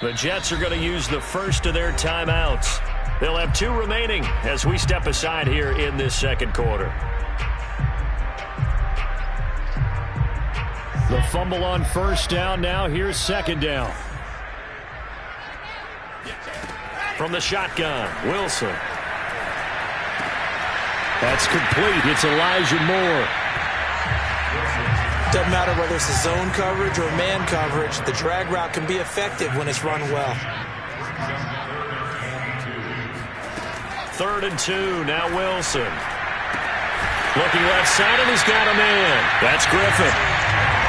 The Jets are going to use the first of their timeouts. They'll have 2 remaining as we step aside here in this second quarter. The fumble on first down. Now here's second down. From the shotgun, Wilson. That's complete. It's Elijah Moore. Doesn't matter whether it's a zone coverage or man coverage, the drag route can be effective when it's run well. 3rd and 2, now Wilson. Looking left side, and he's got a man. That's Griffin.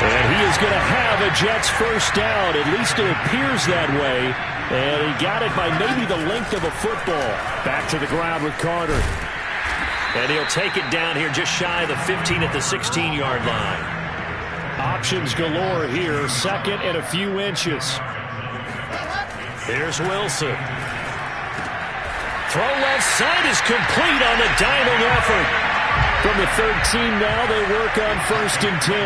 And he is going to have a Jets first down. At least it appears that way. And he got it by maybe the length of a football. Back to the ground with Carter. And he'll take it down here just shy of the 15 at the 16-yard line. Options galore here. 2nd and a few inches. Here's Wilson. Throw left side is complete on the diving effort. From the 13 now, they work on 1st and 10.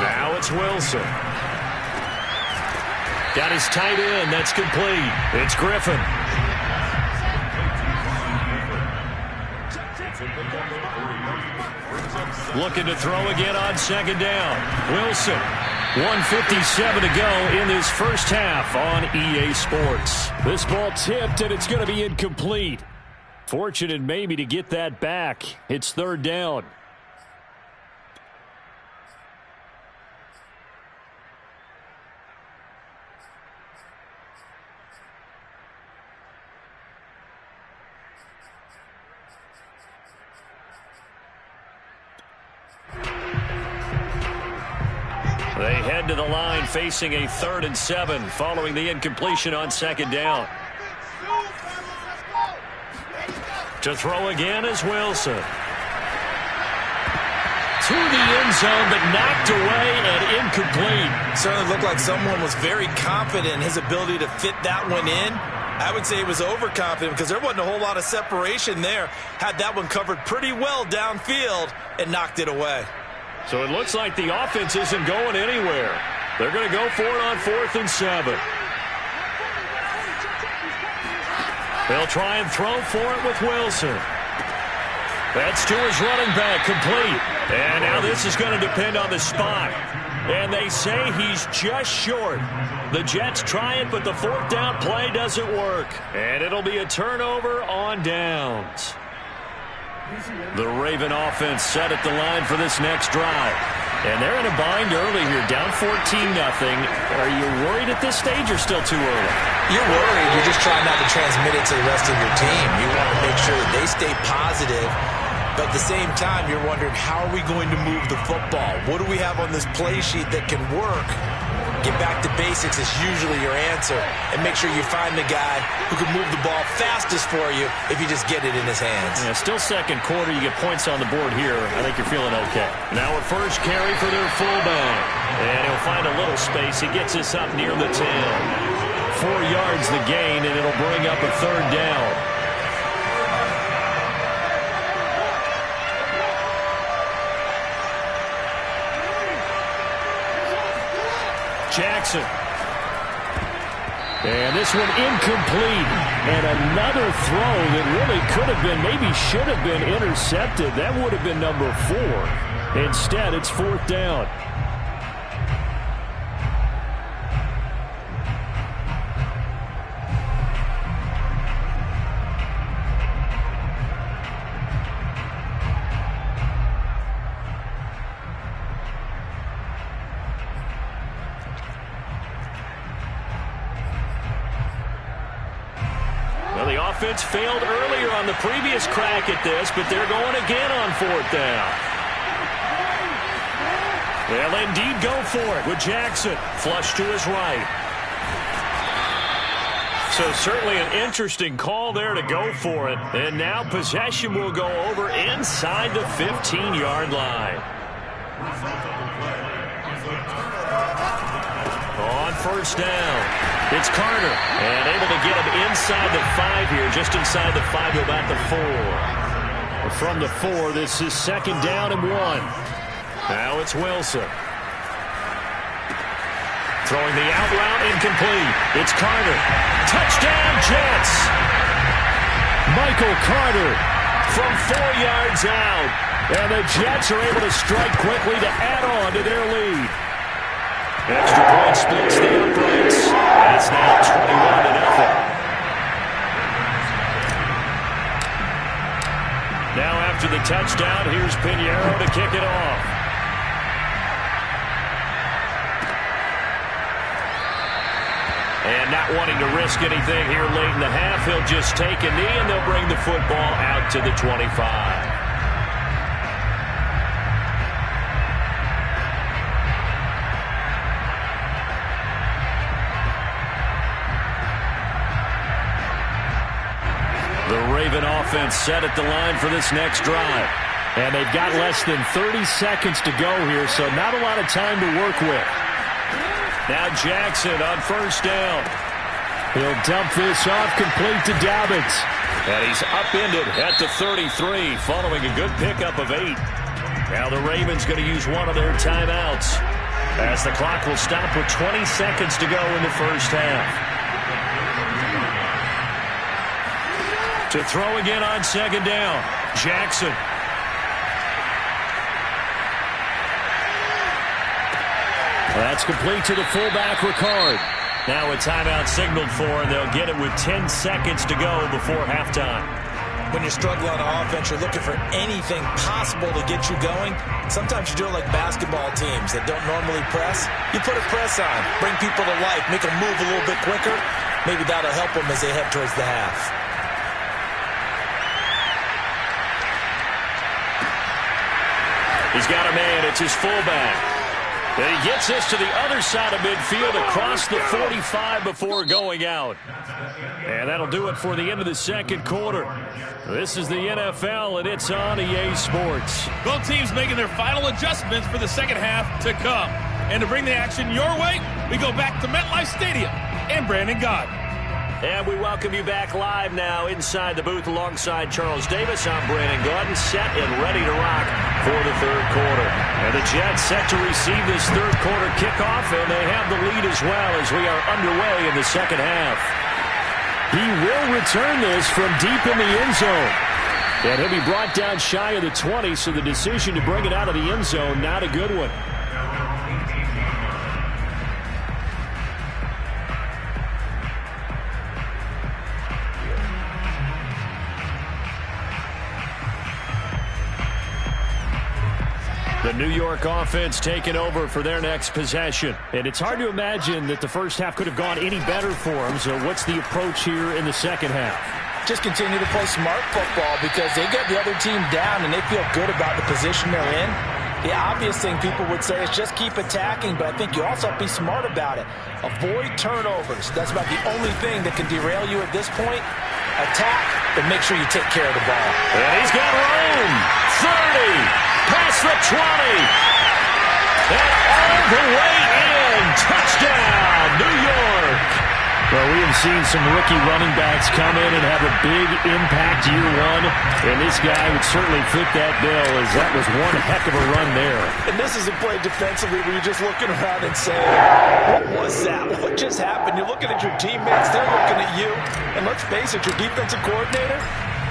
Now it's Wilson. Got his tight end. That's complete. It's Griffin. Looking to throw again on 2nd down. Wilson. 1:57 to go in this first half on EA Sports. This ball tipped, and it's going to be incomplete. Fortunate maybe to get that back. It's 3rd down. They head to the line facing a 3rd and 7 following the incompletion on 2nd down. To throw again is Wilson. To the end zone, but knocked away and incomplete. Certainly looked like someone was very confident in his ability to fit that one in. I would say he was overconfident because there wasn't a whole lot of separation there. Had that one covered pretty well downfield and knocked it away. So it looks like the offense isn't going anywhere. They're going to go for it on 4th and 7. They'll try and throw for it with Wilson. That's to his running back, complete. And now this is going to depend on the spot. And they say he's just short. The Jets try it, but the 4th down play doesn't work. And it'll be a turnover on downs. The Raven offense set at the line for this next drive. And they're in a bind early here, down 14-0. Are you worried at this stage or still too early? You're worried. You're just trying not to transmit it to the rest of your team. You want to make sure that they stay positive. But at the same time, you're wondering, how are we going to move the football? What do we have on this play sheet that can work? Get back to basics is usually your answer. And make sure you find the guy who can move the ball fastest for you if you just get it in his hands. Yeah, still second quarter. You get points on the board here. I think you're feeling okay. Now a first carry for their fullback. And he'll find a little space. He gets us up near the 10. 4 yards the gain, and it'll bring up a 3rd down. Jackson. And this one incomplete. And another throw that really could have been, maybe should have been intercepted. That would have been number 4. Instead, it's 4th down. Offense failed earlier on the previous crack at this, but they're going again on 4th down. They'll indeed go for it with Jackson. Flush to his right. So certainly an interesting call there to go for it. And now possession will go over inside the 15-yard line. On 1st down. It's Carter, and able to get him inside the 5 here, just inside the 5 to about the 4. From the 4, this is 2nd down and 1. Now it's Wilson. Throwing the out route, incomplete. It's Carter. Touchdown, Jets. Michael Carter from 4 yards out. And the Jets are able to strike quickly to add on to their lead. Extra point splits the uprights. And it's now 21-0. Now after the touchdown, here's Pinheiro to kick it off. And not wanting to risk anything here late in the half, he'll just take a knee and they'll bring the football out to the 25. The Raven offense set at the line for this next drive. And they've got less than 30 seconds to go here, so not a lot of time to work with. Now Jackson on first down. He'll dump this off complete to Dobbins. And he's upended at the 33 following a good pickup of 8. Now the Ravens going to use one of their timeouts as the clock will stop with 20 seconds to go in the first half. To throw again on second down, Jackson. That's complete to the fullback, Ricard. Now a timeout signaled for, and they'll get it with 10 seconds to go before halftime. When you're struggling on offense, you're looking for anything possible to get you going. Sometimes you do it like basketball teams that don't normally press. You put a press on, bring people to life, make them move a little bit quicker. Maybe that'll help them as they head towards the half. He's got a man. It's his fullback. And he gets this to the other side of midfield across the 45 before going out. And that'll do it for the end of the second quarter. This is the NFL, and it's on EA Sports. Both teams making their final adjustments for the second half to come. And to bring the action your way, we go back to MetLife Stadium and Brandon Gaudin. And we welcome you back live now inside the booth alongside Charles Davis. I'm Brandon Gaudin, set and ready to rock for the third quarter. And the Jets set to receive this third quarter kickoff, and they have the lead as well as we are underway in the second half. He will return this from deep in the end zone. And he'll be brought down shy of the 20, so the decision to bring it out of the end zone, not a good one. The New York offense taking over for their next possession. And it's hard to imagine that the first half could have gone any better for them. So what's the approach here in the second half? Just continue to play smart football because they get the other team down and they feel good about the position they're in. The obvious thing people would say is just keep attacking, but I think you also have to be smart about it. Avoid turnovers. That's about the only thing that can derail you at this point. Attack, but make sure you take care of the ball. And he's got room. 30. Past the 20. And all the way in. Touchdown, New York. Well, we have seen some rookie running backs come in and have a big impact year one. And this guy would certainly fit that bill, as that was one heck of a run there. And this is a play defensively where you're just looking around and saying, what was that? What just happened? You're looking at your teammates. They're looking at you. And let's face it, your defensive coordinator,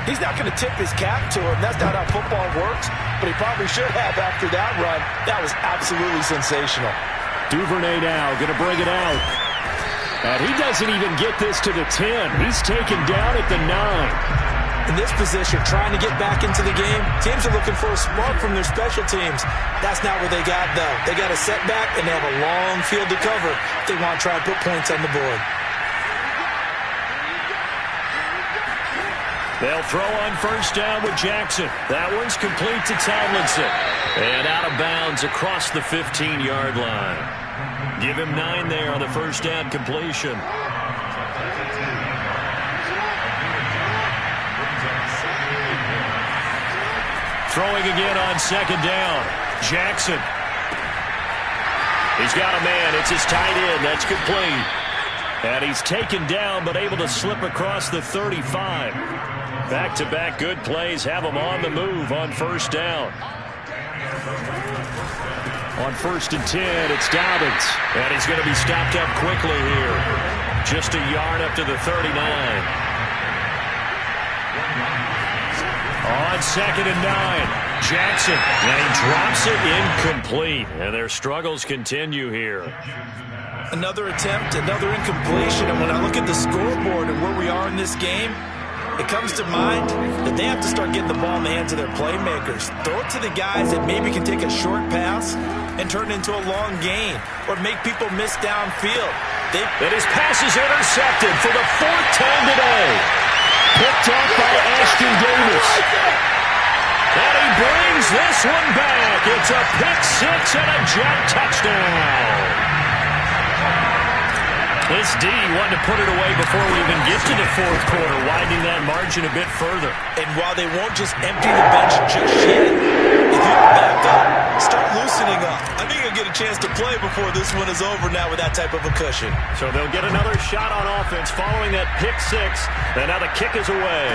he's not going to tip his cap to him. That's not how football works. But he probably should have after that run. That was absolutely sensational. Duvernay now going to bring it out. And he doesn't even get this to the 10. He's taken down at the 9. In this position, trying to get back into the game, teams are looking for a spark from their special teams. That's not what they got, though. They got a setback, and they have a long field to cover if they want to try and put points on the board. They'll throw on first down with Jackson. That one's complete to Tomlinson. And out of bounds across the 15-yard line. Give him 9 there on the first down completion. Throwing again on second down. Jackson. He's got a man. It's his tight end. That's complete. And he's taken down but able to slip across the 35. Back-to-back good plays have him on the move on first down. On 1st and 10, it's Dobbins. And he's going to be stopped up quickly here. Just a yard up to the 39. On 2nd and 9, Jackson. And he drops it incomplete. And their struggles continue here. Another attempt, another incompletion. And when I look at the scoreboard and where we are in this game, it comes to mind that they have to start getting the ball in the hands of their playmakers. Throw it to the guys that maybe can take a short pass and turn it into a long gain or make people miss downfield. And his pass is intercepted for the 4th time today. Picked up by Ashton Davis. And he brings this one back. It's a pick 6 and a Jet touchdown. This D wanted to put it away before we even get to the 4th quarter, widening that margin a bit further. And while they won't just empty the bench just yet, if you back up, start loosening up. I think you'll get a chance to play before this one is over now with that type of a cushion. So they'll get another shot on offense following that pick 6, and now the kick is away.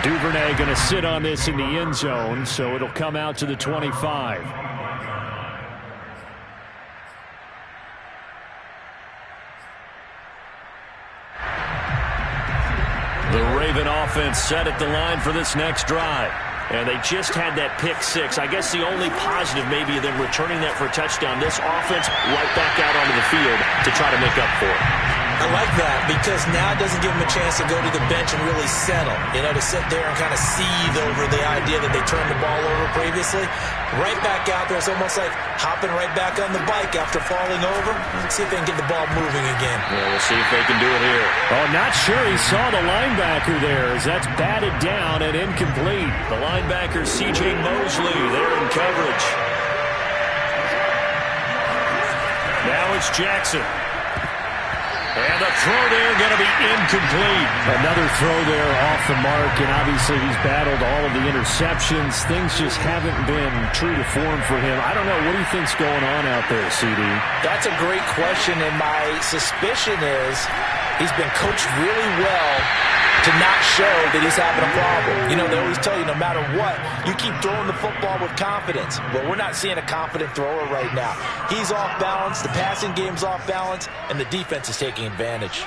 Duvernay going to sit on this in the end zone, so it'll come out to the 25. The Raven offense set at the line for this next drive. And they just had that pick 6. I guess the only positive maybe of them returning that for a touchdown. This offense right back out onto the field to try to make up for it. I like that because now it doesn't give them a chance to go to the bench and really settle. You know, to sit there and kind of seethe over the idea that they turned the ball over previously. Right back out there, it's almost like hopping right back on the bike after falling over. Let's see if they can get the ball moving again. Yeah, we'll see if they can do it here. Oh, not sure he saw the linebacker there as that's batted down and incomplete. The linebacker, C.J. Mosley, there in coverage. Now it's Jackson. And the throw there going to be incomplete. Another throw there off the mark, and obviously he's battled all of the interceptions. Things just haven't been true to form for him. I don't know. What do you think's going on out there, CD? That's a great question, and my suspicion is he's been coached really well to not show that he's having a problem. You know, they always tell you no matter what, you keep throwing the football with confidence. But we're not seeing a confident thrower right now. He's off balance, the passing game's off balance, and the defense is taking advantage.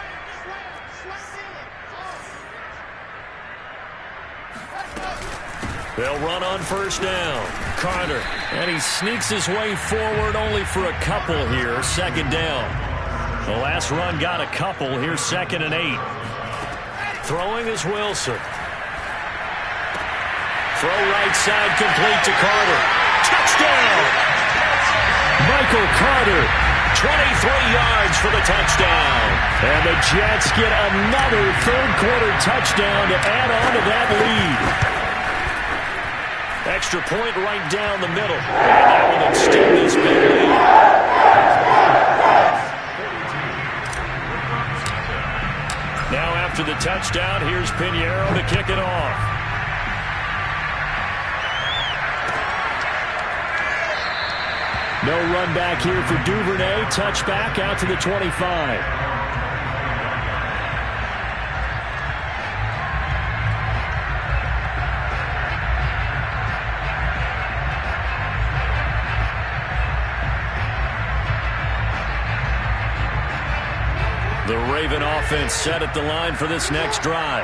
They'll run on 1st down. Carter, and he sneaks his way forward only for a couple here. 2nd down. The last run got a couple. Here's 2nd and 8. Throwing is Wilson. Throw right side complete to Carter. Touchdown! Michael Carter, 23 yards for the touchdown. And the Jets get another 3rd quarter touchdown to add on to that lead. Extra point right down the middle. And that will extend this big lead. Now after the touchdown, here's Pinheiro to kick it off. No run back here for Duvernay. Touchback out to the 25. The Raven offense set at the line for this next drive.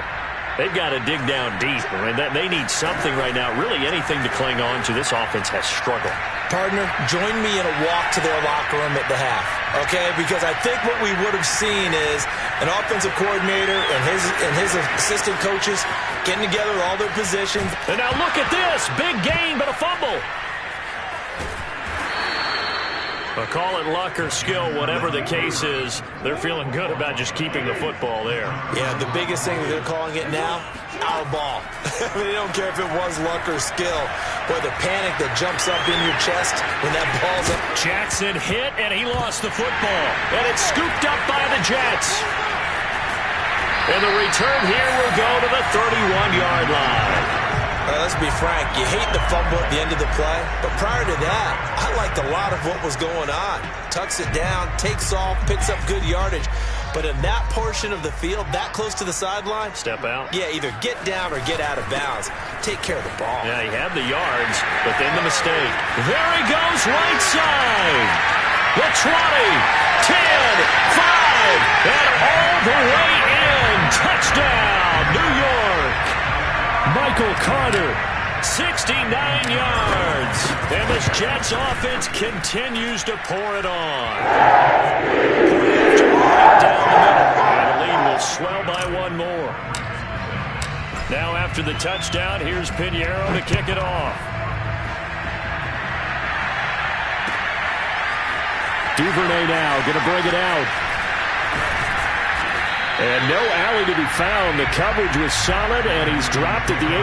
They've got to dig down deep. I mean, they need something right now, really anything to cling on to. This offense has struggled. Partner, join me in a walk to their locker room at the half, okay? Because I think what we would have seen is an offensive coordinator and his assistant coaches getting together with all their positions. And now look at this. Big gain, but a fumble. But call it luck or skill, whatever the case is, they're feeling good about just keeping the football there. Yeah, the biggest thing that they're calling it now, our ball. They don't care if it was luck or skill. Boy, the panic that jumps up in your chest when that ball's up. Jackson hit, and he lost the football. And it's scooped up by the Jets. And the return here will go to the 31-yard line. Let's be frank, you hate the fumble at the end of the play, but prior to that, I liked a lot of what was going on. Tucks it down, takes off, picks up good yardage. But in that portion of the field, that close to the sideline, step out. Yeah, either get down or get out of bounds. Take care of the ball. Yeah, he had the yards, but then the mistake. There he goes, right side. The 20, 10, 5, and all the way in. Touchdown, New York. Michael Carter, 69 yards. And this Jets offense continues to pour it on. Right down the middle. And the lead will swell by one more. Now after the touchdown, here's Pinheiro to kick it off. Duvernay now going to bring it out. And no alley to be found. The coverage was solid, and he's dropped at the 18.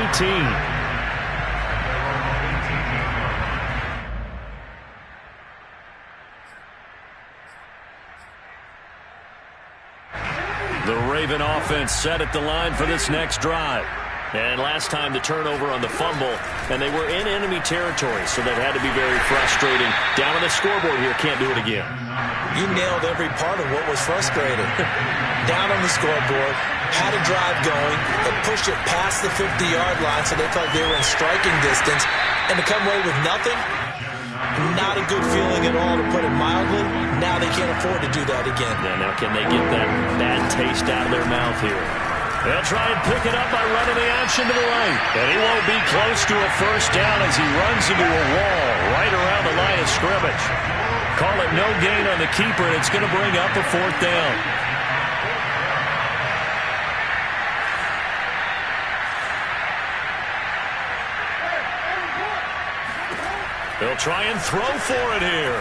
The Raven offense set at the line for this next drive. And last time the turnover on the fumble, and they were in enemy territory, so that had to be very frustrating. Down on the scoreboard here, can't do it again. You nailed every part of what was frustrating. Down on the scoreboard, had a drive going, and pushed it past the 50-yard line so they felt they were in striking distance, and to come away with nothing, not a good feeling at all, to put it mildly. Now they can't afford to do that again. Yeah, now can they get that bad taste out of their mouth here? They'll try and pick it up by running the action to the right. And he won't be close to a first down as he runs into a wall right around the line of scrimmage. Call it no gain on the keeper, and it's going to bring up a fourth down. They'll try and throw for it here.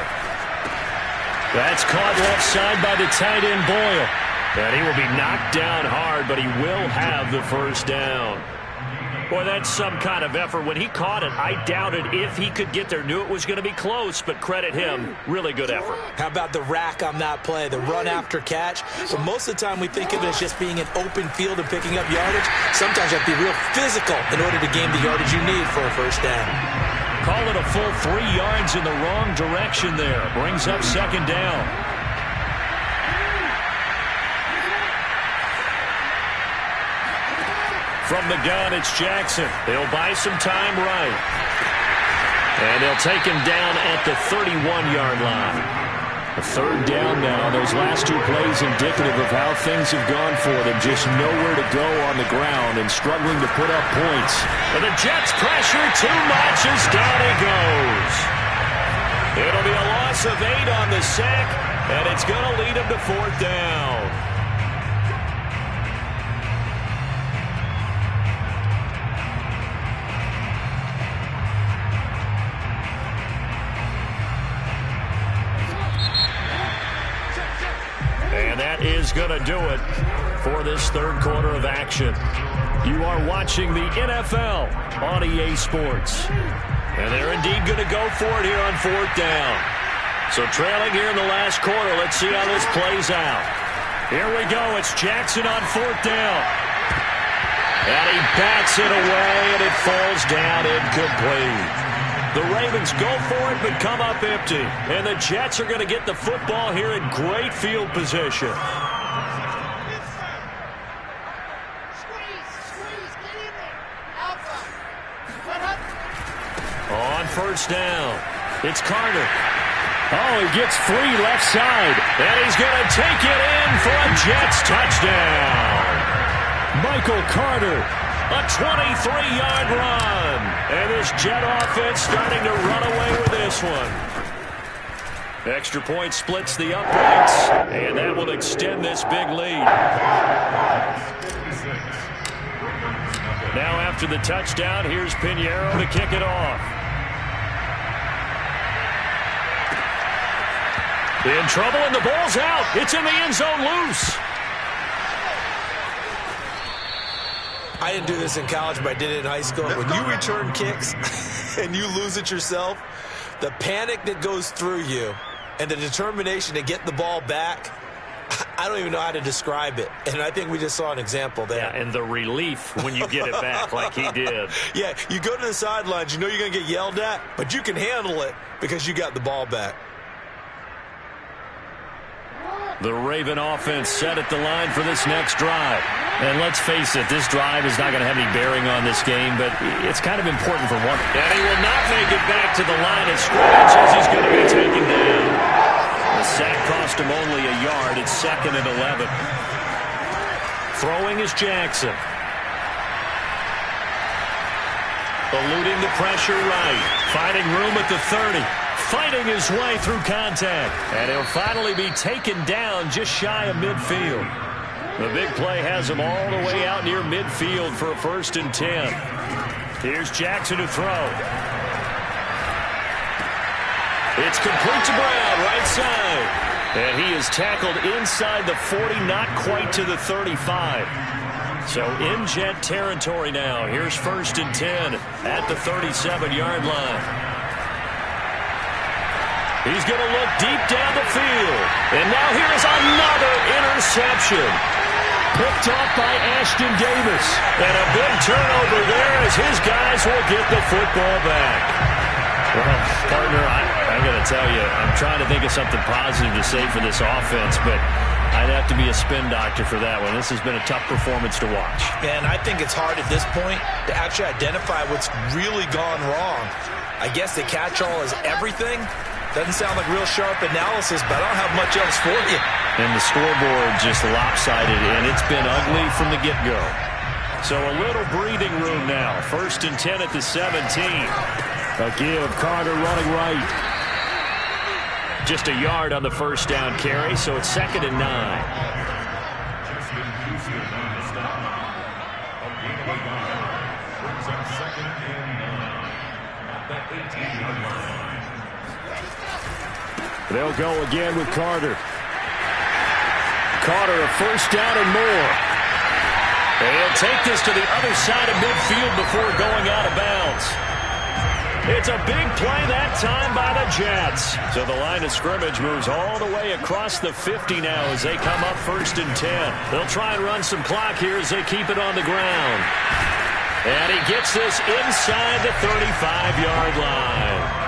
That's caught left side by the tight end Boyle. And he will be knocked down hard, but he will have the first down. Boy, that's some kind of effort. When he caught it, I doubted if he could get there. Knew it was going to be close, but credit him. Really good effort. How about the rack on that play, the run after catch? But most of the time we think of it as just being an open field and picking up yardage. Sometimes you have to be real physical in order to gain the yardage you need for a first down. Call it a full 3 yards in the wrong direction there. Brings up second down. From the gun, it's Jackson. They'll buy some time right. And they'll take him down at the 31-yard line. A third down now. Those last two plays indicative of how things have gone for them. Just nowhere to go on the ground and struggling to put up points. And the Jets pressure too much as down he goes. It'll be a loss of 8 on the sack, and it's going to lead him to fourth down. And that is going to do it for this third quarter of action. You are watching the NFL on EA Sports. And they're indeed going to go for it here on fourth down. So trailing here in the last quarter, let's see how this plays out. Here we go. It's Jackson on fourth down. And he bats it away, and it falls down incomplete. The Ravens go for it, but come up empty. And the Jets are going to get the football here in great field position. On first down, it's Carter. Oh, he gets free left side. And he's going to take it in for a Jets touchdown. Michael Carter. A 23-yard run. And this Jet offense starting to run away with this one. Extra point splits the uprights. And that will extend this big lead. Now after the touchdown, here's Pinheiro to kick it off. In trouble, and the ball's out. It's in the end zone loose. I didn't do this in college, but I did it in high school. When you return kicks and you lose it yourself, the panic that goes through you and the determination to get the ball back, I don't even know how to describe it. And I think we just saw an example there. Yeah, and the relief when you get it back like he did. Yeah, you go to the sidelines, you know you're going to get yelled at, but you can handle it because you got the ball back. The Raven offense set at the line for this next drive. And let's face it, this drive is not going to have any bearing on this game, but it's kind of important for one. And he will not make it back to the line of scrimmage as he's going to be taken down. The sack cost him only a yard. It's 2nd and 11. Throwing is Jackson. Eluding the pressure right. Finding room at the 30. Fighting his way through contact. And he'll finally be taken down just shy of midfield. The big play has him all the way out near midfield for a 1st and 10. Here's Jackson to throw. It's complete to Brown, right side. And he is tackled inside the 40, not quite to the 35. So in Jet territory now. Here's 1st and 10 at the 37-yard line. He's going to look deep down the field. And now here's another interception. Picked off by Ashton Davis. And a big turnover there as his guys will get the football back. Well, partner, I'm going to tell you, I'm trying to think of something positive to say for this offense, but I'd have to be a spin doctor for that one. This has been a tough performance to watch. And I think it's hard at this point to actually identify what's really gone wrong. I guess the catch-all is everything. Doesn't sound like real sharp analysis, but I don't have much else for you. And the scoreboard just lopsided, and it's been ugly from the get-go. So a little breathing room now. 1st and 10 at the 17. A give, Carter running right. Just a yard on the 1st down carry, so it's 2nd and 9. They'll go again with Carter. Carter, a 1st down and more. And he'll take this to the other side of midfield before going out of bounds. It's a big play that time by the Jets. So the line of scrimmage moves all the way across the 50 now as they come up 1st and 10. They'll try and run some clock here as they keep it on the ground. And he gets this inside the 35-yard line.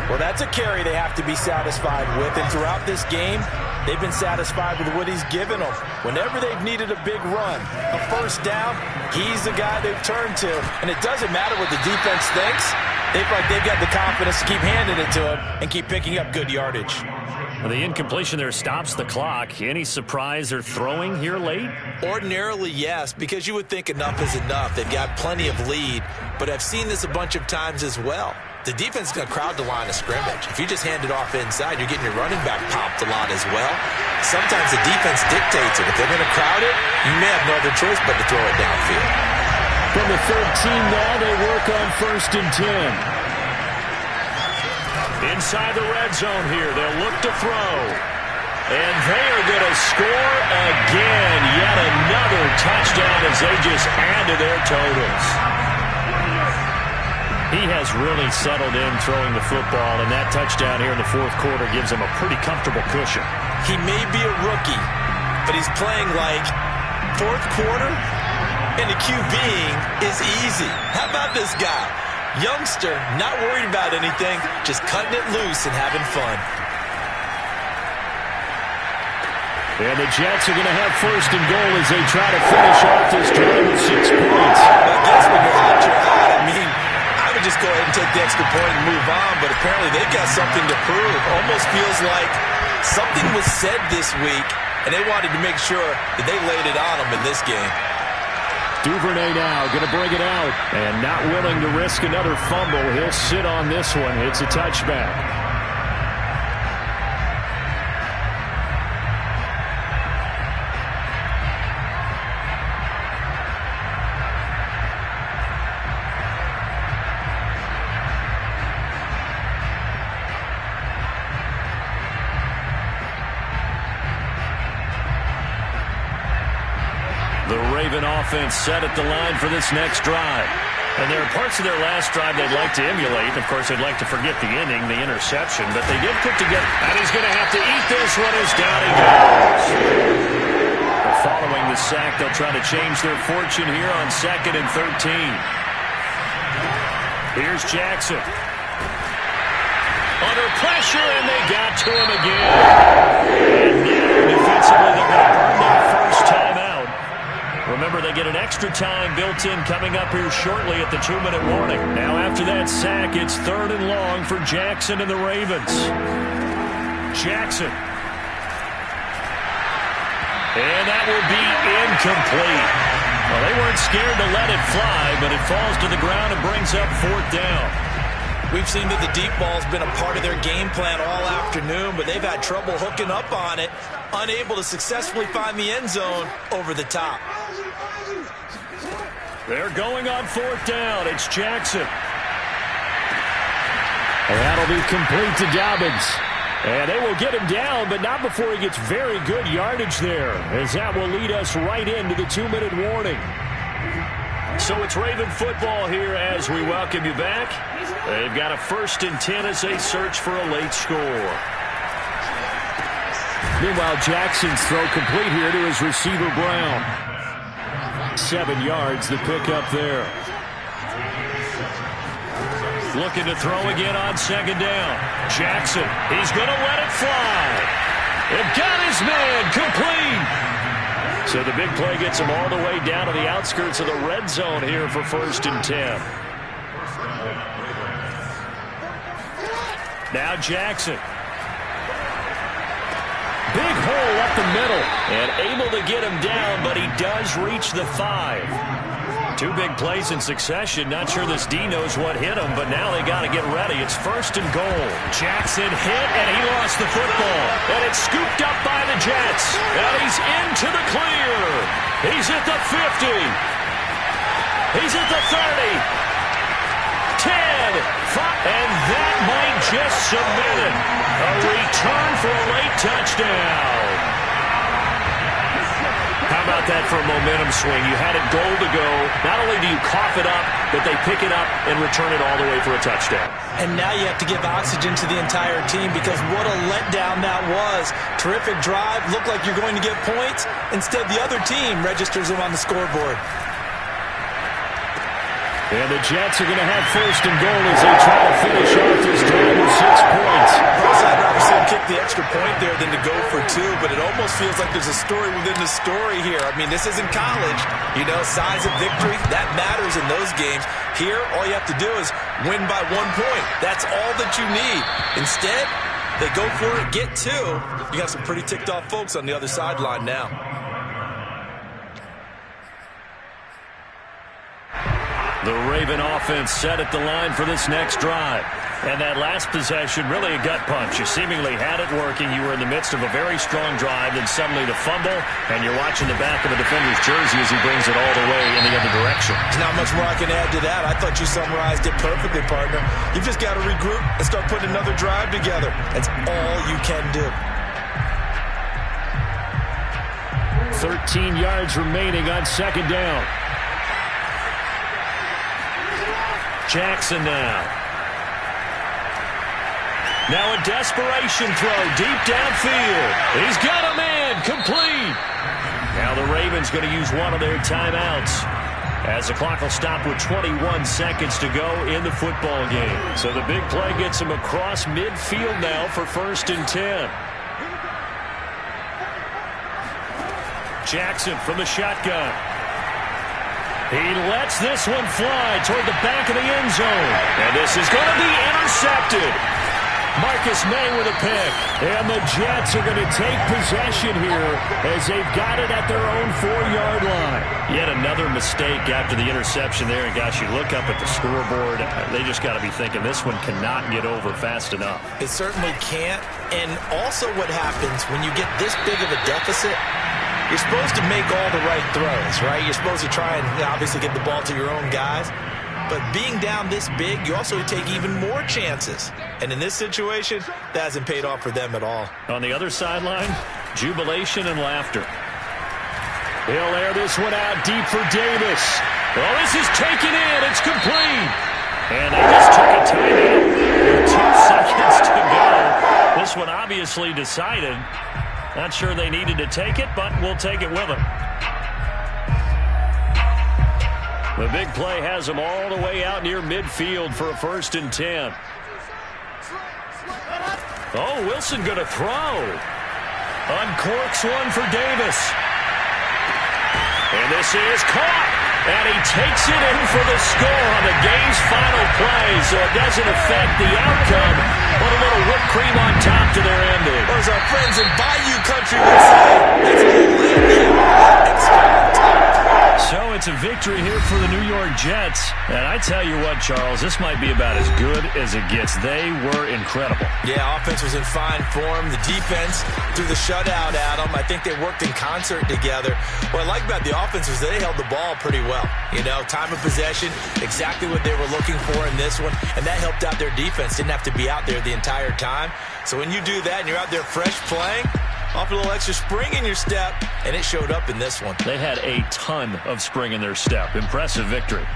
Well, that's a carry they have to be satisfied with. And throughout this game, they've been satisfied with what he's given them. Whenever they've needed a big run, a 1st down, he's the guy they've turned to. And it doesn't matter what the defense thinks. They feel like they've got the confidence to keep handing it to him and keep picking up good yardage. Well, the incompletion there stops the clock. Any surprise they're throwing here late? Ordinarily, yes, because you would think enough is enough. They've got plenty of lead, but I've seen this a bunch of times as well. The defense is going to crowd the line of scrimmage. If you just hand it off inside, you're getting your running back popped a lot as well. Sometimes the defense dictates it. If they're going to crowd it, you may have no other choice but to throw it downfield. From the 13 now, they work on 1st and 10. Inside the red zone here, they'll look to throw. And they are going to score again. Yet another touchdown as they just add to their totals. He has really settled in throwing the football, and that touchdown here in the 4th quarter gives him a pretty comfortable cushion. He may be a rookie, but he's playing like 4th quarter, and the QBing is easy. How about this guy? Youngster, not worried about anything, just cutting it loose and having fun. And the Jets are going to have 1st and goal as they try to finish off this drive with 6 points. I guess when you're hot, you're hot. I mean, I would just go ahead and take the extra point and move on, but apparently they've got something to prove. Almost feels like something was said this week, and they wanted to make sure that they laid it on them in this game. Duvernay now going to bring it out, and not willing to risk another fumble. He'll sit on this one. It's a touchback. The Raven offense set at the line for this next drive. And there are parts of their last drive they'd like to emulate. Of course, they'd like to forget the inning, the interception. But they did put together. And he's going to have to eat this one as down he goes. Following the sack, they'll try to change their fortune here on 2nd and 13. Here's Jackson. Under pressure, and they got to him again. And now, defensively, they're going to burn their first time out. Remember, they get an extra time built in coming up here shortly at the 2-minute warning. Now, after that sack, it's 3rd and long for Jackson and the Ravens. Jackson. And that will be incomplete. Well, they weren't scared to let it fly, but it falls to the ground and brings up 4th down. We've seen that the deep ball's been a part of their game plan all afternoon, but they've had trouble hooking up on it, unable to successfully find the end zone over the top. They're going on 4th down. It's Jackson. And that'll be complete to Dobbins. And they will get him down, but not before he gets very good yardage there, as that will lead us right into the 2-minute warning. So it's Raven football here as we welcome you back. They've got a 1st and 10 as they search for a late score. Meanwhile, Jackson's throw complete here to his receiver, Brown. 7 yards, the pickup there. Looking to throw again on 2nd down. Jackson, he's going to let it fly. They've got his man complete. So the big play gets him all the way down to the outskirts of the red zone here for 1st and 10. Now Jackson. Big hole up the middle. And able to get him down, but he does reach the 5. 2 big plays in succession. Not sure this D knows what hit him, but now they got to get ready. It's 1st and goal. Jackson hit, and he lost the football. And it's scooped up by the Jets. And he's into the clear. He's at the 50. He's at the 30. 10. 5. And that might just cement it. A return for a late touchdown. How about that for a momentum swing? You had it goal to go. Not only do you cough it up, but they pick it up and return it all the way for a touchdown. And now you have to give oxygen to the entire team, because what a letdown that was. Terrific drive. Looked like you're going to get points. Instead, the other team registers them on the scoreboard. And the Jets are going to have 1st and goal as they try to finish off this drive with 6 points. I'd rather see him kick the extra point there than to go for 2, but it almost feels like there's a story within the story here. I mean, this isn't college. You know, size of victory, that matters in those games. Here, all you have to do is win by 1 point. That's all that you need. Instead, they go for it, get 2. You got some pretty ticked off folks on the other sideline now. The Raven offense set at the line for this next drive. And that last possession, really a gut punch. You seemingly had it working. You were in the midst of a very strong drive, then suddenly the fumble, and you're watching the back of a defender's jersey as he brings it all the way in the other direction. There's not much more I can add to that. I thought you summarized it perfectly, partner. You've just got to regroup and start putting another drive together. That's all you can do. 13 yards remaining on 2nd down. Jackson now. Now a desperation throw deep downfield. He's got a man complete. Now the Ravens going to use one of their timeouts as the clock will stop with 21 seconds to go in the football game. So the big play gets him across midfield now for 1st and 10. Jackson from the shotgun. He lets this one fly toward the back of the end zone. And this is going to be intercepted. Marcus May with a pick. And the Jets are going to take possession here as they've got it at their own 4-yard line. Yet another mistake after the interception there. And gosh, you look up at the scoreboard. They just got to be thinking this one cannot get over fast enough. It certainly can't. And also what happens when you get this big of a deficit, you're supposed to make all the right throws, right? You're supposed to try and obviously get the ball to your own guys. But being down this big, you also take even more chances. And in this situation, that hasn't paid off for them at all. On the other sideline, jubilation and laughter. He'll air this one out deep for Davis. Well, this is taken in. It's complete. And they just took a timeout with 2 seconds to go. This one obviously decided. Not sure they needed to take it, but we'll take it with them. The big play has them all the way out near midfield for a 1st and 10. Oh, Wilson going to throw. Uncorks one for Davis. And this is caught. And he takes it in for the score on the game's final play, so it doesn't affect the outcome, but a little whipped cream on top to their ending. Or as our friends in Bayou Country would say, that's a little So it's a victory here for the New York Jets. And I tell you what, Charles, this might be about as good as it gets. They were incredible. Yeah, offense was in fine form. The defense threw the shutout at them. I think they worked in concert together. What I like about the offense was they held the ball pretty well. You know, time of possession, exactly what they were looking for in this one. And that helped out their defense. Didn't have to be out there the entire time. So when you do that and you're out there fresh playing, off a little extra spring in your step, and it showed up in this one. They had a ton of spring in their step. Impressive victory.